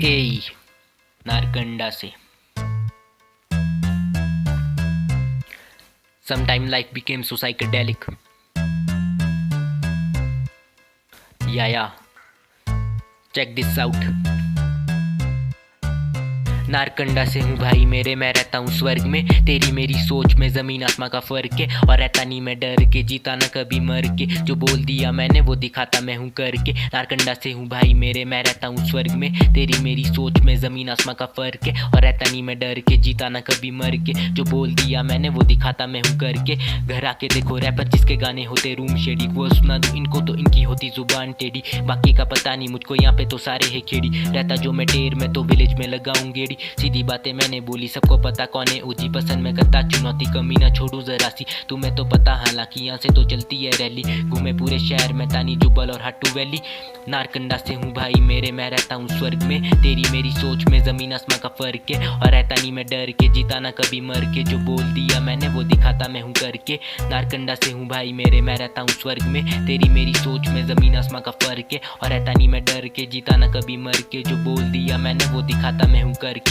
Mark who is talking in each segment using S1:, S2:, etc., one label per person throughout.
S1: ए नारकंडा से। Sometime life became so psychedelic. Yeah. Check this out. Narkanda से हूँ भाई मेरे, मैं रहता हूँ स्वर्ग में। तेरी मेरी सोच में ज़मीन आसमां का फ़र्क है। और रहता नहीं मैं डर के, जीता ना कभी मर के। जो बोल दिया मैंने वो दिखाता मैं हूँ करके। नारकंडा से हूँ भाई मेरे, मैं रहता हूँ स्वर्ग में। तेरी मेरी सोच में ज़मीन आसमां का फ़र्क है। और रहता नहीं मैं डर के, जीता ना कभी मर के। जो बोल दिया मैंने वो दिखाता मैं हूँ करके। घर आके देखो रैपर जिसके गाने होते रूम शेडी, वो सुना दूँ इनको तो इनकी होती जुबान टेढ़ी। बाकी का पता नहीं मुझको, यहाँ पे तो सारे है खेड़ी। रहता जो मैं टेर में तो विलेज में लगाऊँ गेड़ी। सीधी बातें मैंने बोली, सबको पता कौन है ओजी। पसंद में करता चुनौती, कमी ना छोड़ू जरा सी। तुम्हें तो पता हालांकि यहाँ से तो चलती है रैली। घूमे पूरे शहर में तानी जुब्बल और हट्टू वैली। नारकंडा से हूँ भाई मेरे, मैं रहता हूँ स्वर्ग में। तेरी मेरी सोच में ज़मीन आसमां का फ़र्क है। और रहता नहीं मैं डर के, जीता ना कभी मर के। जो बोल दिया मैंने वो दिखाता मैं हूँ करके। नारकंडा से हूँ भाई मेरे, मैं रहता हूँ स्वर्ग में। तेरी मेरी सोच में ज़मीन आसमां का फ़र्क है। और रहता नहीं मैं डर के, जीता ना कभी मर के। जो बोल दिया मैंने वो दिखाता मैं हूँ करके।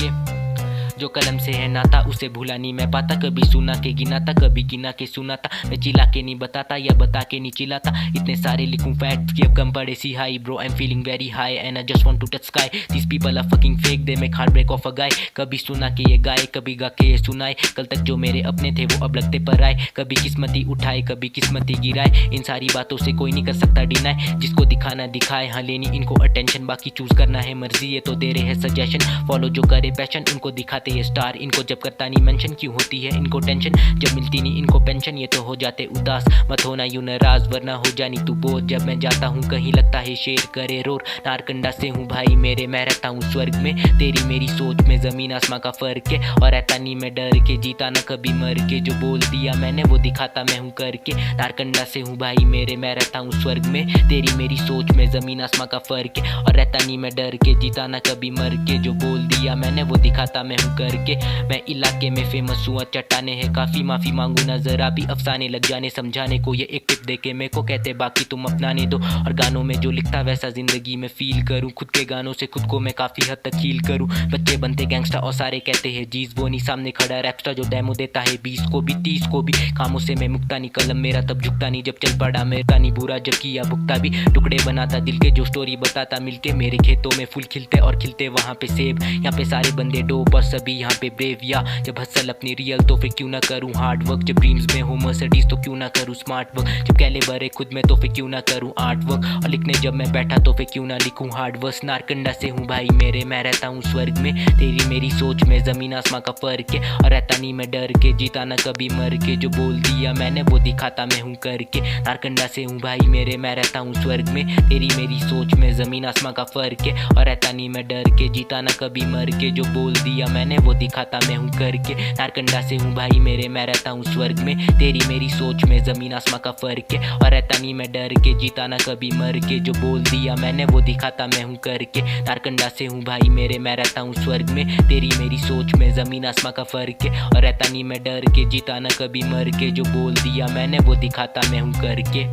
S1: जो कलम से है नाता उसे भूला नहीं मैं पाता। कभी सुना के गिनाता, कभी गिना के सुनाता। मैं चिल्ला के नहीं बताता या बता के नहीं चिल्लाता। इतने सारे लिखूं फैक्ट्स कि अब कम पड़े सी high. Bro I am feeling very high and I just want to touch sky. This people are fucking fake, they make heart break of a guy. कभी सुना के ये गाए, कभी गा के ये सुनाए। कल तक जो मेरे अपने थे वो अब लगते पर आए। कभी किस्मती उठाए, कभी किस्मती गिराए। इन सारी बातों से कोई नहीं कर सकता डिनाई। जिसको दिखाना दिखाए, हाँ लेनी इनको अटेंशन। बाकी चूज करना है मर्जी, ये तो दे रहे हैं सजेशन। फॉलो जो करे पैशन, उनको दिखाते ये स्टार। इनको जब करता नहीं मेंशन, क्यों होती है इनको टेंशन। जब मिलती नहीं इनको पेंशन, ये तो हो जाते उदास। मत होना यूं नाराज वरना हो जानी तू बोर। जब मैं जाता हूँ कहीं लगता है शेर करे रोर। नारकंडा से हूँ भाई मेरे, मैं रहता हूँ स्वर्ग में। तेरी मेरी सोच में ज़मीन आसमां का फ़र्क है। और रहता नहीं मैं डर के, जीता ना कभी मर के। जो बोल दिया मैंने वो दिखाता मैं हूँ करके। नारकंडा से हूँ भाई मेरे, मैं रहता हूँ स्वर्ग में। तेरी मेरी सोच में ज़मीन आसमां का फ़र्क है। और रहता नहीं मैं डर के, जीता ना कभी मर के। जो बोल दिया मैंने वो दिखाता मैं हूँ करके। मैं इलाके में फेमस हूँ, चट्टाने हैं काफ़ी। माफ़ी मांगू ना ज़रा भी, अफसाने लग जाने समझाने को। ये एक टिप दे के मेरे को कहते बाकी तुम अपनाने दो। और गानों में जो लिखता वैसा ज़िंदगी में फील करूँ। खुद के गानों से खुद को मैं काफ़ी हद तक हील करूँ। बच्चे बनते गैंगस्टर और सारे कहते हैं जीज। वो नहीं सामने खड़ा रैपस्टर जो डेमो देता है 20 को भी 30 को भी। कामों से मैं मुक्ता नहीं, कलम मेरा तब झुकता नहीं जब चल पड़ा। मेरा नहीं बुरा जब किया भुगता भी। टुकड़े बनाता दिल के, जो स्टोरी बताता मिलके। मेरे खेतों में फूल खिलते और खिलते वहाँ पे सेब। यहाँ पे सारे बंदे डोप और सभी यहाँ पे ब्रेव। या जब हसल अपनी रियल तो फिर क्यों ना करूँ हार्ड वर्क। जब ड्रीम्स में हो मर्सिडीज तो क्यों ना करूँ स्मार्ट वर्क। जब कैलिबर है खुद में तो फिर क्यों ना करूँ आर्ट वर्क। और लिखने जब मैं बैठा तो फिर क्यों ना लिखूँ हार्ड वर्क। नारकंडा से हूँ भाई मेरे, मैं रहता हूँ स्वर्ग में। तेरी मेरी सोच में ज़मीन आसमां का फ़र्क है। और रहता नहीं मैं डर के, जीता ना कभी मर के। जो बोल दिया मैंने वो दिखाता मैं हूँ करके। नारकंडा से हूँ भाई मेरे, मैं रहता हूँ स्वर्ग में। तेरी मेरी सोच में ज़मीन आसमां का फ़र्क है। और रहता नहीं मैं डर के, जीता ना कभी मर के। जो बोल दिया मैंने वो दिखाता मैं हूँ करके। नारकंडा से हूँ भाई मेरे, मैं रहता हूँ स्वर्ग में। तेरी मेरी सोच में ज़मीन आसमां का फ़र्क है। और रहता नहीं मैं डर के, जीता ना कभी मर के। जो बोल दिया मैंने वो दिखाता मैं हूँ करके। नारकंडा से हूँ भाई मेरे, मैं रहता हूँ स्वर्ग में। तेरी मेरी सोच में ज़मीन आसमां का फ़र्क है। और रहता नहीं मैं डर के, जीता ना कभी मर के। जो बोल दिया मैंने वो दिखाता मैं हूँ करके।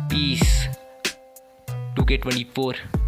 S1: Piece 2K24।